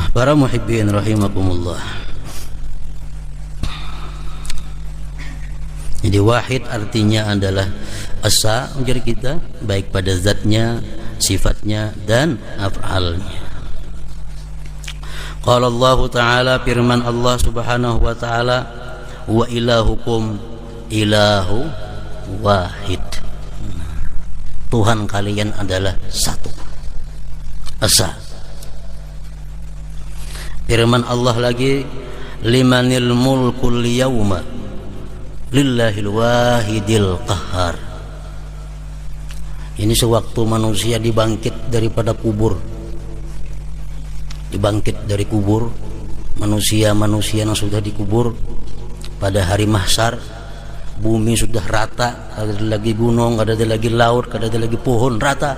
Para muhibbin rahimakumullah. Jadi wahid artinya adalah asa menjadi kita, baik pada zatnya, sifatnya dan af'alnya. Qala Allah Ta'ala, firman Allah Subhanahu wa Ta'ala, wa ilahukum ilahu wahid. Tuhan kalian adalah satu, asa. Firman Allah lagi, limanil mulkul yawma lillahil wahidil qahar. Ini sewaktu manusia dibangkit daripada kubur, dibangkit dari kubur, manusia-manusia yang sudah dikubur pada hari mahsyar, bumi sudah rata, ada lagi gunung, ada lagi laut, ada lagi pohon, rata.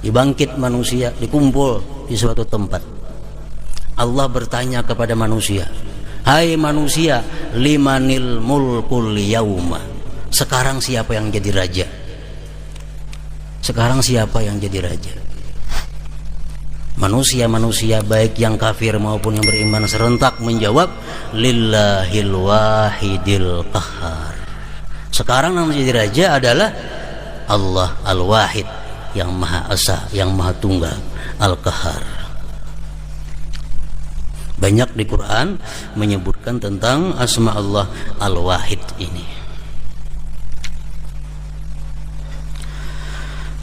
Dibangkit manusia, dikumpul di suatu tempat. Allah bertanya kepada manusia, hai manusia, limanil mulkul yauma. Sekarang siapa yang jadi raja? Sekarang siapa yang jadi raja? Manusia-manusia baik yang kafir maupun yang beriman serentak menjawab, lillahil wahidil qahar. Sekarang yang menjadi raja adalah Allah al-wahid, yang maha esa, yang maha tunggal, al-qahar. Banyak di Quran menyebutkan tentang asma Allah al-wahid ini.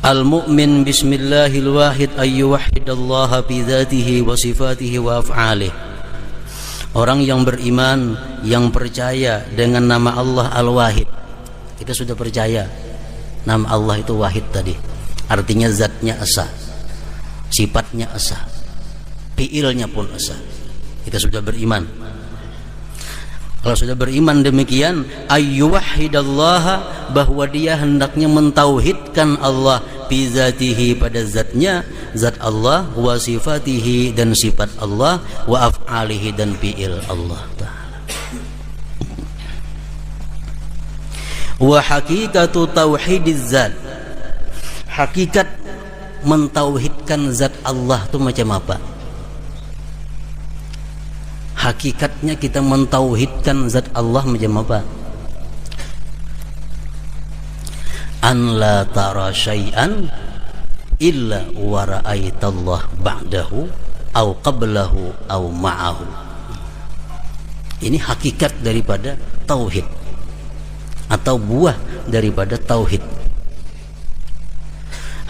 Al-mu'min bismillahil wahid ayyuwahidallaha bi dzatihi wa sifatihi wa af'alih. Orang yang beriman, yang percaya dengan nama Allah al-wahid. Kita sudah percaya nama Allah itu wahid tadi. Artinya zatnya esa, sifatnya esa, fiilnya pun esa. Kita sudah beriman. Kalau sudah beriman demikian, ayyuwahidallaha, bahwa dia hendaknya mentauhidkan Allah bi dzatihi, pada zatnya, zat Allah, wa sifatihi, dan sifat Allah, wa af'alihi, dan fi'il Allah Ta'ala. Wa hakikatu tauhidiz zat, hakikat mentauhidkan zat Allah itu macam apa? Hakikatnya kita mentauhidkan zat Allah macam apa? An la tara syai'an illa wa ra'aitallah ba'dahu au qablahu au ma'ahu. Ini hakikat daripada tauhid, atau buah daripada tauhid.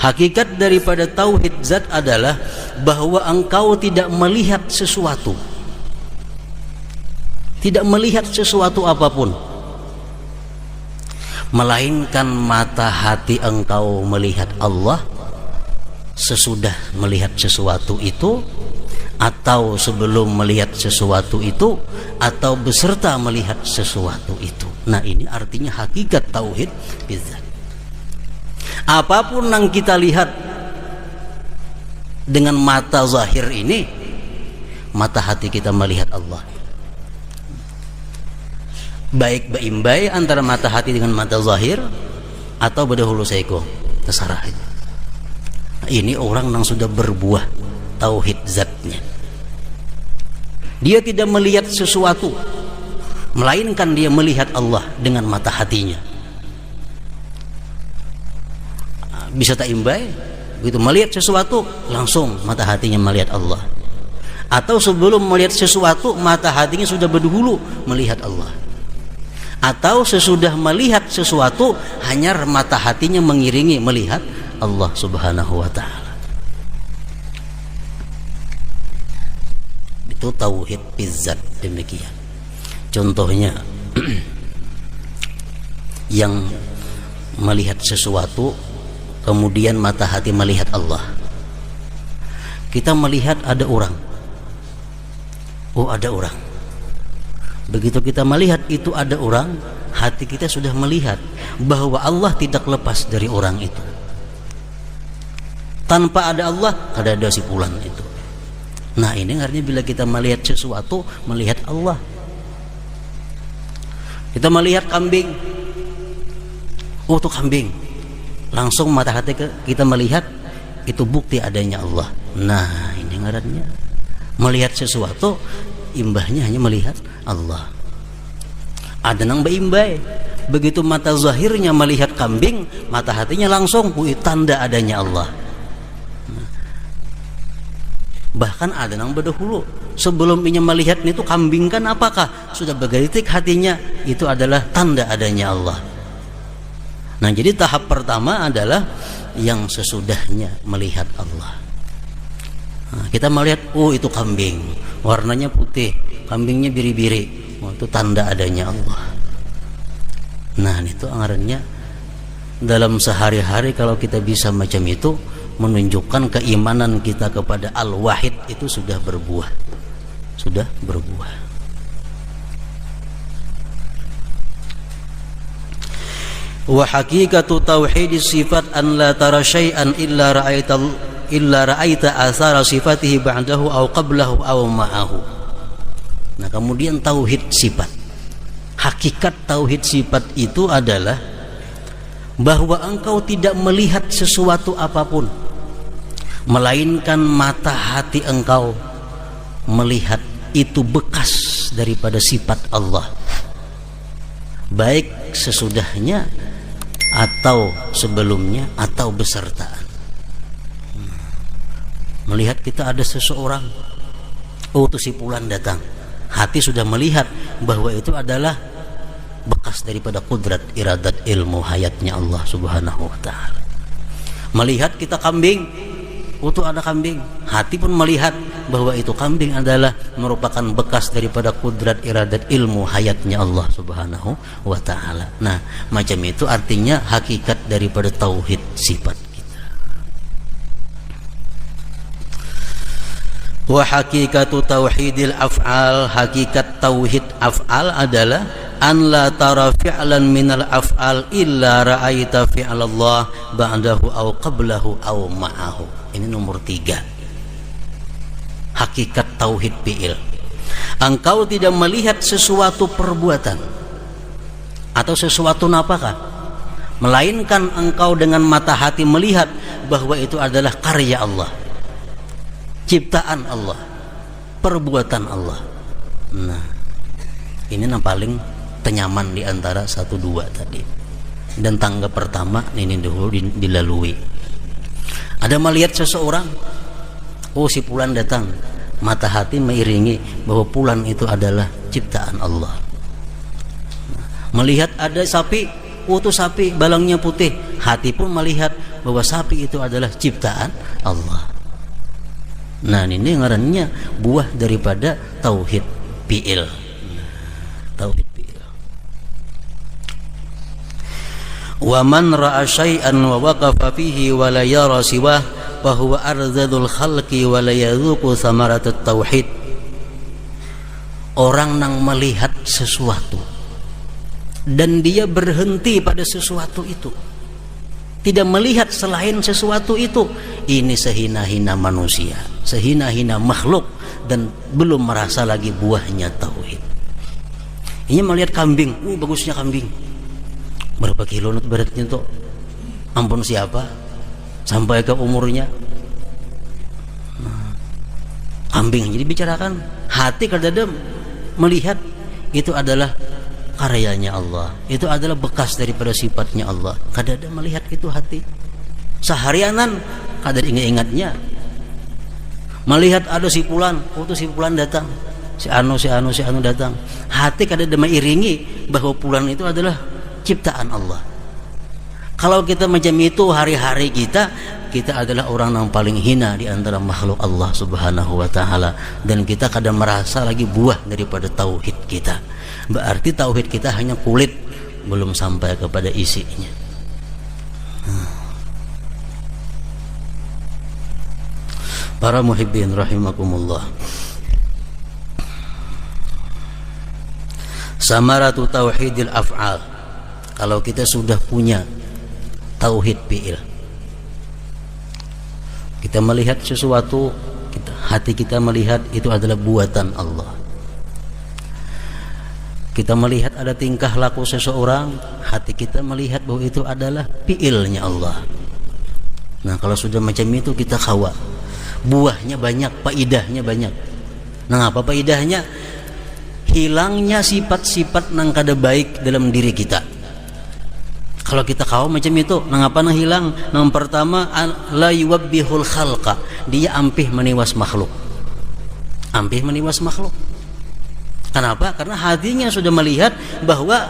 Hakikat daripada tauhid zat adalah bahwa engkau tidak melihat sesuatu, tidak melihat sesuatu apapun, melainkan mata hati engkau melihat Allah sesudah melihat sesuatu itu, atau sebelum melihat sesuatu itu, atau beserta melihat sesuatu itu. Nah, ini artinya hakikat tauhid bidzat. Apapun yang kita lihat dengan mata zahir ini, mata hati kita melihat Allah. Baik beimbai antara mata hati dengan mata zahir, atau berdahulu seiko, terserah. Ini orang yang sudah berbuah tauhid zatnya. Dia tidak melihat sesuatu, melainkan dia melihat Allah dengan mata hatinya. Bisa tak imbai, begitu melihat sesuatu langsung mata hatinya melihat Allah. Atau sebelum melihat sesuatu, mata hatinya sudah berdahulu melihat Allah. Atau sesudah melihat sesuatu, hanya mata hatinya mengiringi melihat Allah Subhanahu wa Ta'ala. Itu tauhid bizzat, demikian. Contohnya yang melihat sesuatu kemudian mata hati melihat Allah. Kita melihat ada orang, oh ada orang. Begitu kita melihat itu ada orang, hati kita sudah melihat bahwa Allah tidak lepas dari orang itu. Tanpa ada Allah, ada si fulan itu. Nah, ini artinya bila kita melihat sesuatu, melihat Allah. Kita melihat kambing, oh itu kambing, langsung mata hati kita melihat, itu bukti adanya Allah. Nah, ini ngarannya Melihat sesuatu, imbahnya hanya melihat Allah. Ada nang beimbai, begitu mata zahirnya melihat kambing, mata hatinya langsung tanda adanya Allah. Bahkan ada nang berdahulu sebelum ini melihat itu kambing kan, apakah sudah bergelitik hatinya, itu adalah tanda adanya Allah. Nah, jadi tahap pertama adalah yang sesudahnya melihat Allah. Nah, kita melihat, oh itu kambing, warnanya putih, kambingnya biri-biri, oh, itu tanda adanya Allah. Nah, itu anggarannya dalam sehari-hari kalau kita bisa macam itu, menunjukkan keimanan kita kepada Al-Wahid itu sudah berbuah. Sudah berbuah. Wa haqiqatu tauhidis sifat an la tara syai'an illa ra'aita athara sifatihi ba'dahu aw qablahu aw ma'ahu. Nah, kemudian tauhid sifat. Hakikat tauhid sifat itu adalah bahwa engkau tidak melihat sesuatu apapun, melainkan mata hati engkau melihat itu bekas daripada sifat Allah, baik sesudahnya atau sebelumnya atau besertaan. Melihat kita ada seseorang, oh itu si fulan datang, hati sudah melihat bahwa itu adalah bekas daripada kudrat, iradat, ilmu, hayatnya Allah subhanahu wa ta'ala. Melihat kita kambing, itu ada kambing, hati pun melihat bahwa itu kambing adalah merupakan bekas daripada kudrat, iradat, ilmu, hayatnya Allah subhanahu wa ta'ala. Nah, macam itu artinya hakikat daripada tauhid sifat kita. Wa hakikatu tauhidil af'al, hakikat tauhid af'al adalah an la tara fi'lan minal af'al illa ra'aita fi'lallah ba'dahu aw qablahu aw ma'ahu. Ini nomor 3. Hakikat tauhid fi'il. Engkau tidak melihat sesuatu perbuatan atau sesuatu apakah, melainkan engkau dengan mata hati melihat bahwa itu adalah karya Allah, ciptaan Allah, perbuatan Allah. Nah, ini yang paling tenyaman di antara 1, 2 tadi. Dan tangga pertama ini dulu dilalui. Ada melihat seseorang, oh si fulan datang, mata hati mengiringi bahwa fulan itu adalah ciptaan Allah. Melihat ada sapi, oh itu sapi balangnya putih, hati pun melihat bahwa sapi itu adalah ciptaan Allah. Nah, ini ngarannya buah daripada tauhid fi'il. Tauhid fi'il. Wa man ra'a syai'an wa waqafa fihi wa la yara siwah fa huwa arzadul khalqi wa la yadhuqu thamaratut tauhid. Orang yang melihat sesuatu dan dia berhenti pada sesuatu itu, tidak melihat selain sesuatu itu, ini sehina-hina manusia, sehina-hina makhluk, dan belum merasa lagi buahnya tauhid. Ini melihat kambing, bagusnya kambing, berapa kilo beratnya tuh, ampun siapa, sampai ke umurnya. Kambing jadi bicarakan, hati kadadam melihat itu adalah karyanya Allah, itu adalah bekas daripada sifatnya Allah. Kadadam melihat itu hati, seharianan kadar ingat-ingatnya. Melihat ada si fulan, oh itu si fulan datang, si anu datang, hati kadadam mengiringi bahwa fulan itu adalah ciptaan Allah. Kalau kita macam itu hari-hari kita adalah orang yang paling hina di antara makhluk Allah subhanahu wa ta'ala, dan kita kadang merasa lagi buah daripada tauhid kita. Berarti tauhid kita hanya kulit, belum sampai kepada isinya. Para muhibbin rahimakumullah, samaratu tauhidil af'al. Kalau kita sudah punya tauhid fi'il, kita melihat sesuatu, hati kita melihat itu adalah buatan Allah. Kita melihat ada tingkah laku seseorang, hati kita melihat bahwa itu adalah fi'ilnya Allah. Nah, kalau sudah macam itu kita khawa, buahnya banyak, faidahnya banyak. Nah, apa faedahnya? Hilangnya sifat-sifat nang kada baik dalam diri kita. Kalau kita kaum macam itu, nang apa nang hilang? Nang pertama, la yuwabbihul khalqa, dia ampih meniwas makhluk. Ampih meniwas makhluk. Kenapa? Karena hatinya sudah melihat bahwa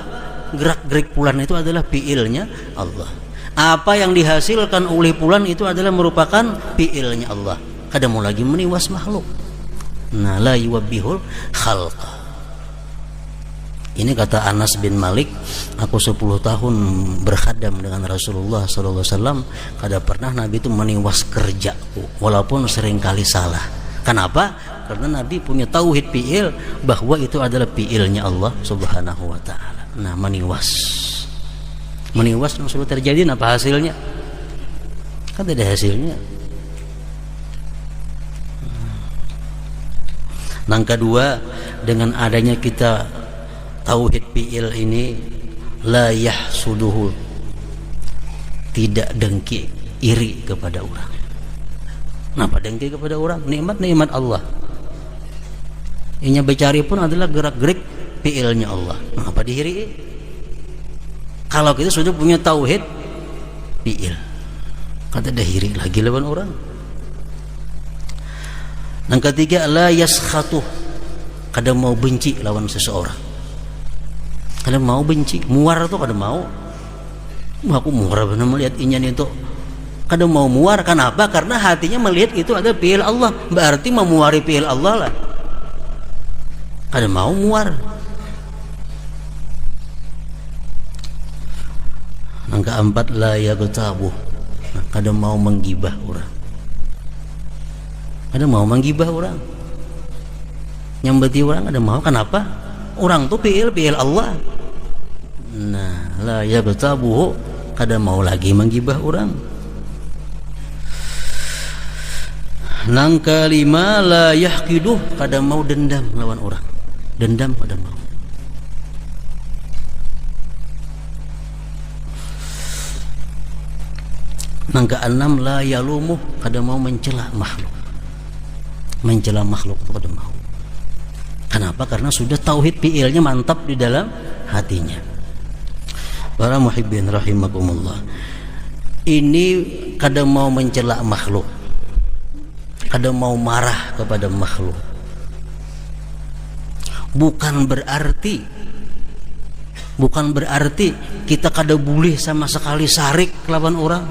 gerak-gerik bulan itu adalah fi'ilnya Allah. Apa yang dihasilkan oleh bulan itu adalah merupakan fi'ilnya Allah. Kada mau lagi meniwas makhluk. Nah, la yuwabbihul khalqa. Ini kata Anas bin Malik, aku 10 tahun berkhadam dengan Rasulullah SAW, kada pernah Nabi itu meniwas kerjaku, walaupun seringkali salah. Kenapa? Karena Nabi punya tauhid fi'il, bahwa itu adalah fi'ilnya Allah Subhanahu wa ta'ala. Nah, meniwas yang sudah terjadi, apa hasilnya? Kan tidak ada hasilnya. Yang kedua, dengan adanya kita tauhid fi'il ini, la yahsuduhu, tidak dengki, iri kepada orang. Kenapa dengki kepada orang? Nikmat Allah. Inya bercari pun adalah gerak-gerik fi'ilnya Allah. Kenapa dihiri? Kalau kita sudah punya tauhid fi'il, kata dihiri lagi lawan orang. Yang ketiga, la yaskhatuh, kada mau benci lawan seseorang. Kada mau benci, muar tuh kada mau. Aku muar benar melihat inyan itu. Kada mau muar, kenapa? Karena hatinya melihat itu ada fi'il Allah, berarti memuari fi'il Allah lah. Kada mau muar. Yang keempat, la yaghtabu, kada mau menggibah orang. Kada mau menggibah orang, nyambeti orang kada mau. Kenapa? Orang tuh fi'il Allah. Nah, la yaghtabu, kada mau lagi menggibah orang. Nang kelima, la yahqidu, kada mau dendam lawan orang. Dendam kada mau. Nang keenam, la yalumu, kada mau mencela makhluk. Mencela makhluk itu kada mau. Kenapa? Karena sudah tauhid fi'ilnya mantap di dalam hatinya. Para muhibbin rahimakumullah, ini kada mau mencela makhluk, kada mau marah kepada makhluk, bukan berarti kita kada boleh sama sekali sarik lawan orang,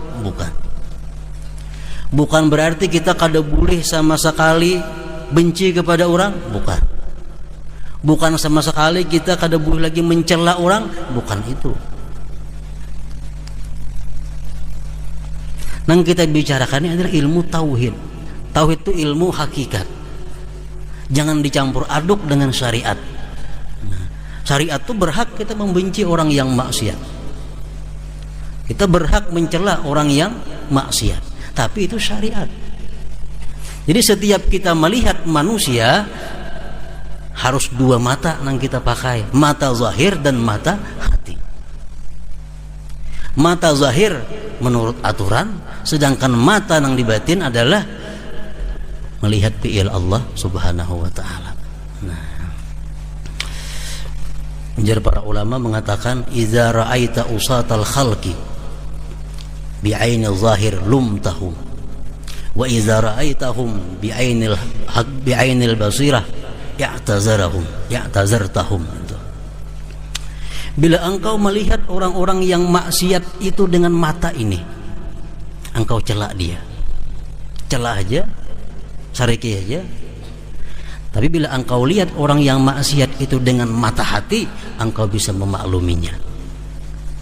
bukan berarti kita kada boleh sama sekali benci kepada orang, bukan sama sekali kita kada boleh lagi mencela orang, bukan itu. Yang kita bicarakan ini adalah ilmu tauhid. Tauhid itu ilmu hakikat, jangan dicampur aduk dengan syariat. Syariat itu berhak kita membenci orang yang maksiat, kita berhak mencela orang yang maksiat, tapi itu syariat. Jadi setiap kita melihat manusia harus dua mata yang kita pakai, mata zahir dan mata hati. Mata zahir menurut aturan, sedangkan mata yang dibatin adalah melihat fi'il Allah Subhanahu wa ta'ala. Nah, menjadi para ulama mengatakan, idza ra'aita usatal khalqi bi'ainil zahir lumtahum, wa idza ra'aitahum bi'ainil basirah ya'tazartahum. Bila engkau melihat orang-orang yang maksiat itu dengan mata ini, engkau celak dia, celah aja, sariki aja. Tapi bila engkau lihat orang yang maksiat itu dengan mata hati, engkau bisa memakluminya,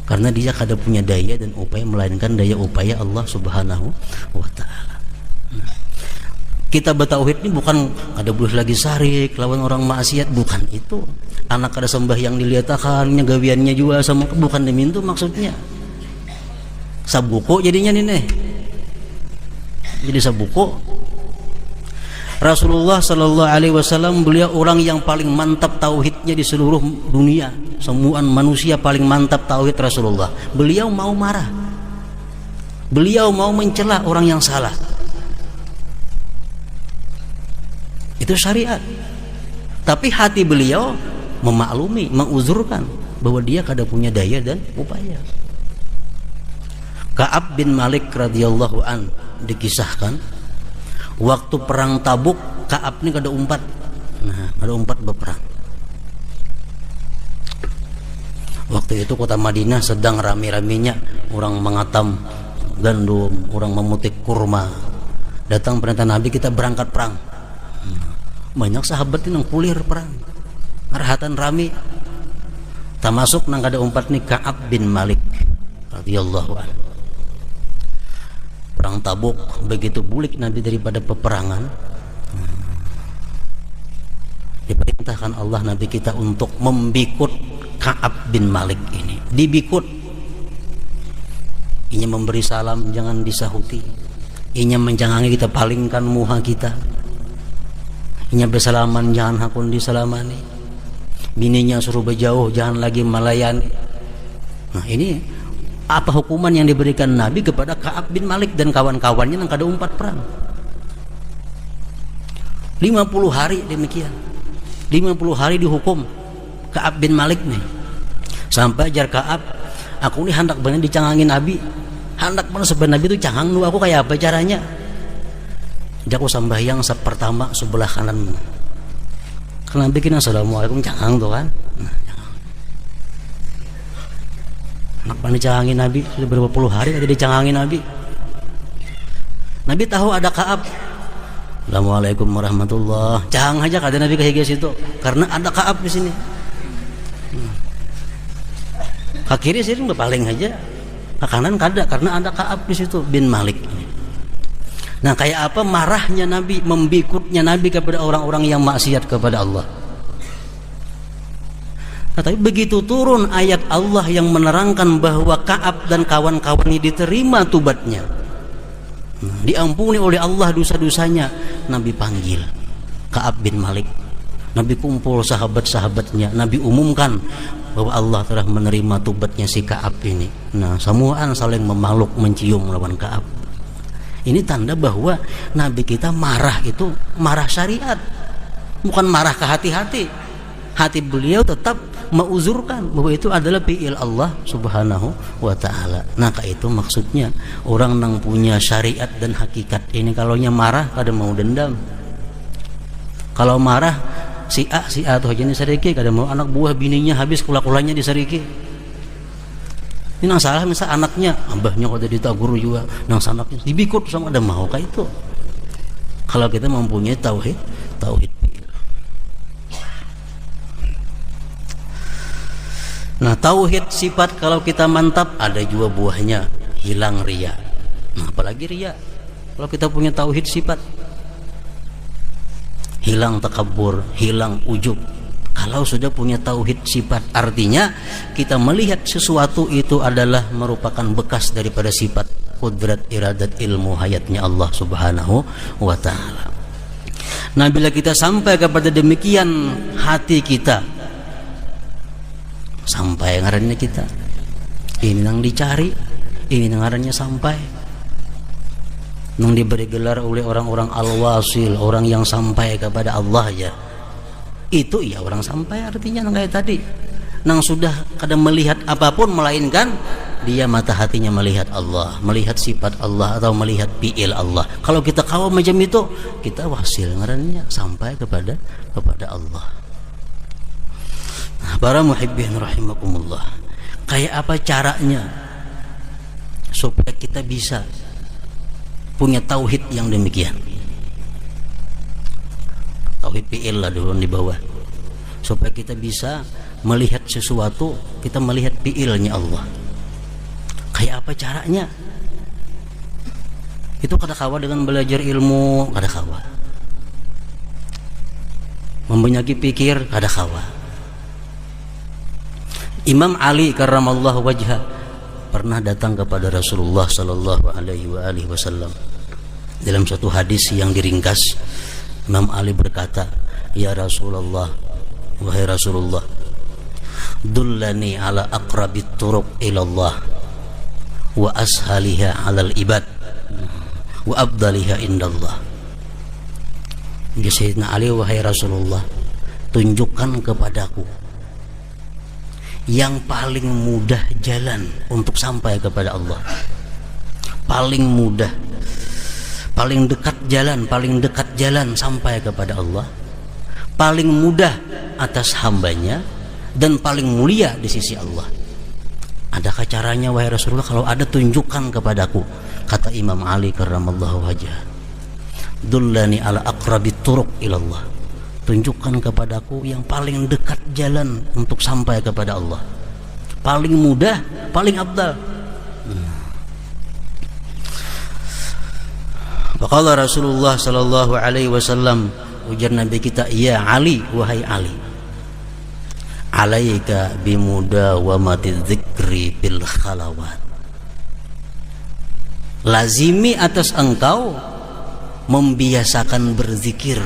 karena dia kada punya daya dan upaya melainkan daya upaya Allah Subhanahu wa ta'ala. Kita bertauhid ini bukan kada boleh lagi sarik lawan orang maksiat, bukan itu. Anak kada sembah yang dilihatkan, gawiannya juga sama, bukan demi itu maksudnya. Sabuko jadinya nih, jadi sabuko. Rasulullah Sallallahu Alaihi Wasallam, beliau orang yang paling mantap tauhidnya di seluruh dunia. Semua manusia paling mantap tauhid Rasulullah. Beliau mau marah, beliau mau mencela orang yang salah. Itu syariat. Tapi hati beliau memaklumi, menguzurkan bahwa dia kada punya daya dan upaya. Ka'ab bin Malik radhiyallahu an dikisahkan waktu perang Tabuk, Ka'ab ini kada umpat. Nah, kada umpat berperang. Waktu itu kota Madinah sedang rame-ramenya orang mengatam gandum, orang memetik kurma. Datang perintah Nabi, kita berangkat perang. Banyak sahabat yang kulir perang, ngarahatan rame. Termasuk nang kada umpat nih Ka'ab bin Malik radhiyallahu anhu. Perang Tabuk, begitu bulik Nabi daripada peperangan, diperintahkan Allah Nabi kita untuk membikut Ka'ab bin Malik ini. Dibikut. Inya memberi salam jangan disahuti. Inya menjangangi kita palingkan muha kita. Inya bersalaman jangan hakun disalamani. Bininya suruh berjauh jangan lagi melayani. Nah, ini apa hukuman yang diberikan Nabi kepada Ka'ab bin Malik dan kawan-kawannya yang kada umpat perang. 50 hari demikian. 50 hari dihukum Ka'ab bin Malik nih. Sampai jar Ka'ab, aku ini hendak bener dicangangin Nabi. Hendak bener sebenarnya Nabi itu cangang nu aku kayak apa caranya? Jadi aku sambayang pertama sebelah kanan. Karena bikin assalamualaikum cangang tuh kan. Nah, hendak bener dicangangin Nabi sudah berapa puluh hari tadi dicangangin Nabi. Nabi tahu ada Ka'ab. Assalamualaikum warahmatullah. Jangan aja kata Nabi kayak gitu karena ada Ka'ab di sini. Ke kiri sih paling aja, ke kanan kada karena ada Ka'ab di situ bin Malik. Nah, kayak apa marahnya Nabi, membikutnya Nabi kepada orang-orang yang maksiat kepada Allah. Nah, tapi begitu turun ayat Allah yang menerangkan bahwa Ka'ab dan kawan-kawannya diterima tubatnya, diampuni oleh Allah dosa-dosanya, Nabi panggil Ka'ab bin Malik. Nabi kumpul sahabat-sahabatnya, Nabi umumkan bahwa Allah telah menerima tubatnya si Ka'ab ini. Nah, semuaan saling memeluk mencium lawan Ka'ab. Ini tanda bahwa Nabi kita marah itu marah syariat, bukan marah ke hati-hati. Hati beliau tetap menguzurkan bahwa itu adalah fi'il Allah subhanahu wa ta'ala. Nah, kayak itu maksudnya orang yang punya syariat dan hakikat ini kalaunya marah kada mau dendam. Kalau marah si A tuh aja disariki, kada mau anak buah bininya habis kula-kulanya disariki. Ini nang salah misal anaknya, abahnya kada ditagur juga, nang sanaknya dibikut sama ada mau kayak itu. Kalau kita mempunyai tauhid. Nah, tauhid sifat kalau kita mantap ada juga buahnya hilang riya. Nah, apalagi riya kalau kita punya tauhid sifat, hilang takabur, hilang ujub. Kalau sudah punya tauhid sifat, artinya kita melihat sesuatu itu adalah merupakan bekas daripada sifat kudrat, iradat, ilmu, hayatnya Allah subhanahu wa ta'ala. Nah, bila kita sampai kepada demikian hati kita, sampai ngarannya kita ini yang dicari, ini yang ngarannya sampai, yang diberi gelar oleh orang-orang al-wasil, orang yang sampai kepada Allah ya. Itu ya orang sampai artinya kayak tadi, nang sudah kadang melihat apapun melainkan dia mata hatinya melihat Allah, melihat sifat Allah atau melihat fi'il Allah. Kalau kita kawal macam itu, kita wasil ngarannya sampai kepada Allah. Nah, para muhibbin rahimakumullah, kayak apa caranya supaya kita bisa punya tauhid yang demikian? Tauhid fi'il lah dulu di bawah, supaya kita bisa melihat sesuatu, kita melihat fi'ilnya Allah. Kayak apa caranya? Itu kada kawa dengan belajar ilmu, kada kawa. Membenyaki pikir, kada kawa. Imam Ali karramallahu wajhah pernah datang kepada Rasulullah sallallahu alaihi wasallam. Dalam satu hadis yang diringkas, Imam Ali berkata, "Ya Rasulullah, wahai Rasulullah, dullani ala aqrabit turuq ila Allah wa ashaliha 'alal ibad wa afdaliha indallah." Ya Sayyidina Ali, wahai Rasulullah, tunjukkan kepadaku yang paling mudah jalan untuk sampai kepada Allah. Paling mudah, paling dekat jalan sampai kepada Allah, paling mudah atas hambanya, dan paling mulia di sisi Allah. Adakah caranya wahai Rasulullah? Kalau ada, tunjukkan kepadaku. Kata Imam Ali karramallahu wajhah, dullani ala aqrabit turuq ilallah. Tunjukkan kepadaku yang paling dekat jalan untuk sampai kepada Allah, paling mudah, paling afdal. Faqala Rasulullah sallallahu alaihi wasallam, ujar Nabi kita, ya Ali, wahai Ali, alaika bimudawamati dzikri bil khalawat. Lazimi atas engkau membiasakan berzikir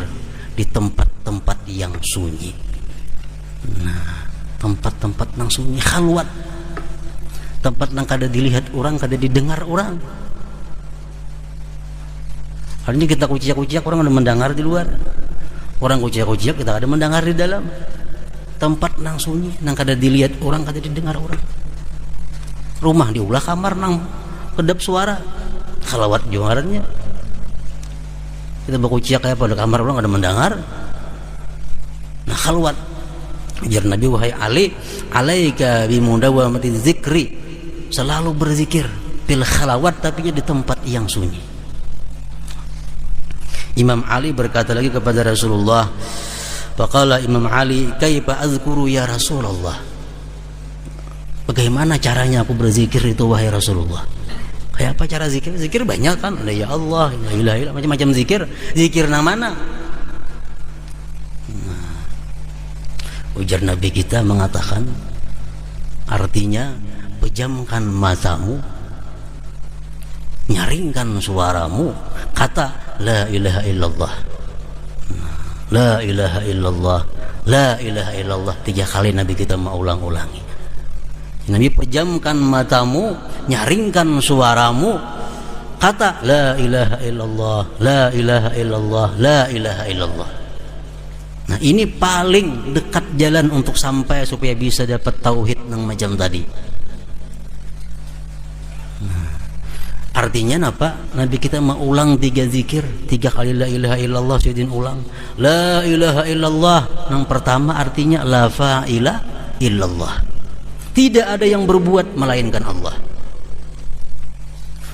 di tempat-tempat yang sunyi. Nah, tempat-tempat yang sunyi, khalwat, tempat yang kada dilihat orang, kada didengar orang. Hari ini kita kuciak-kuciak, orang ada mendengar di luar. Orang kuciak-kuciak, kita ada mendengar di dalam. Tempat nang sunyi, nang kada dilihat orang, kada didengar orang. Rumah diulah kamar nang kedap suara, khalawat juarannya. Kita berkuciak kayak pada kamar orang ada mendengar. Nah, khalwat. Ujar Nabi, wahai Ali, alaika bimudawamati dzikri, selalu berzikir bil khalawat, tapi di tempat yang sunyi. Imam Ali berkata lagi kepada Rasulullah, faqala Imam Ali, kaifa azkuru ya Rasulullah? Bagaimana caranya aku berzikir itu wahai Rasulullah? Kayak apa cara zikir? Zikir banyak kan, ada ya Allah, la ilaha illallah, macam-macam zikir. Zikir nang mana? Nah, ujar Nabi kita mengatakan, artinya pejamkan matamu, nyaringkan suaramu, kata la ilaha illallah, la ilaha illallah, la ilaha illallah. 3 kali Nabi kita mau ulang-ulangi. Nabi, pejamkan matamu, nyaringkan suaramu, kata la ilaha illallah, la ilaha illallah, la ilaha illallah. Nah, ini paling dekat jalan untuk sampai supaya bisa dapat tauhid yang macam tadi. Artinya apa? Nabi kita mau ulang 3 zikir, 3 kali la ilaha illallah, syedin ulang la ilaha illallah. Yang pertama artinya la fa'ila illallah, tidak ada yang berbuat melainkan Allah.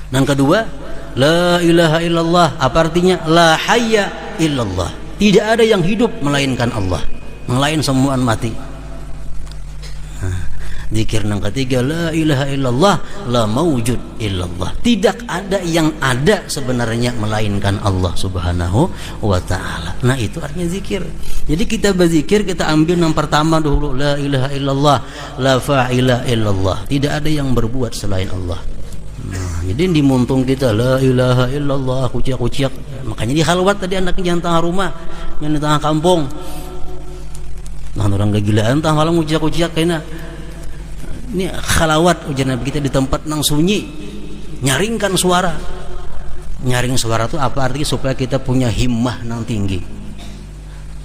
Yang kedua, la ilaha illallah, apa artinya? La hayya illallah, tidak ada yang hidup melainkan Allah, melain semuaan mati. Zikir yang ketiga, la ilaha illallah, la mawjud illallah, tidak ada yang ada sebenarnya melainkan Allah subhanahu wa ta'ala. Nah, itu artinya zikir. Jadi kita berzikir, kita ambil yang pertama dulu, la ilaha illallah, la fa'ila illallah, tidak ada yang berbuat selain Allah. Nah, jadi di muntung kita la ilaha illallah, kuciak-kuciak. Makanya di khalwat tadi anak yang tengah rumah, yang di tengah kampung, nah orang kegilaan tengah malam kuciak-kuciak kayaknya. Ini khalawat, ujar Nabi kita, di tempat nang sunyi, nyaringkan suara. Nyaring suara itu apa artinya? Supaya kita punya himmah nang tinggi.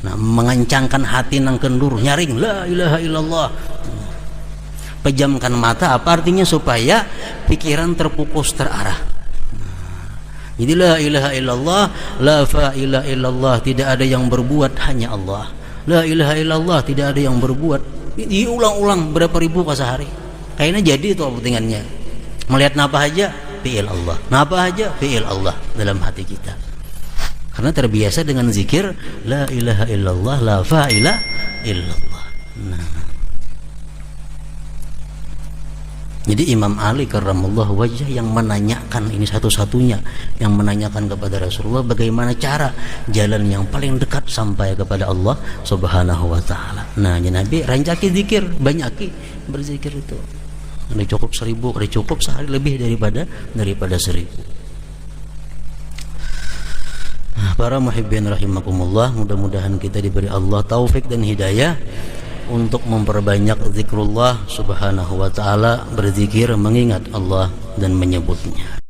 Nah, mengencangkan hati nang kendur, nyaring la ilaha illallah. Pejamkan mata, apa artinya? Supaya pikiran terfokus, terarah. Jadi la ilaha illallah, la fa'ila illallah, tidak ada yang berbuat, hanya Allah. La ilaha illallah, tidak ada yang berbuat. Diulang-ulang berapa ribu kali sehari. Kayaknya jadi itu pentingannya. Melihat napa aja fi'il Allah, napa aja fi'il Allah dalam hati kita. Karena terbiasa dengan zikir la ilaha illallah, la fa'ila illallah. Nah, jadi Imam Ali karramallahu wajhah yang menanyakan, ini satu-satunya yang menanyakan kepada Rasulullah bagaimana cara jalan yang paling dekat sampai kepada Allah subhanahu wa ta'ala. Nah, ya Nabi rancaki zikir, banyaki berzikir itu. Ada cukup 1000, ada cukup sehari lebih daripada 1000. Nah, para muhibbin rahimakumullah, mudah-mudahan kita diberi Allah taufik dan hidayah untuk memperbanyak zikrullah subhanahu wa ta'ala, berzikir, mengingat Allah dan menyebutnya.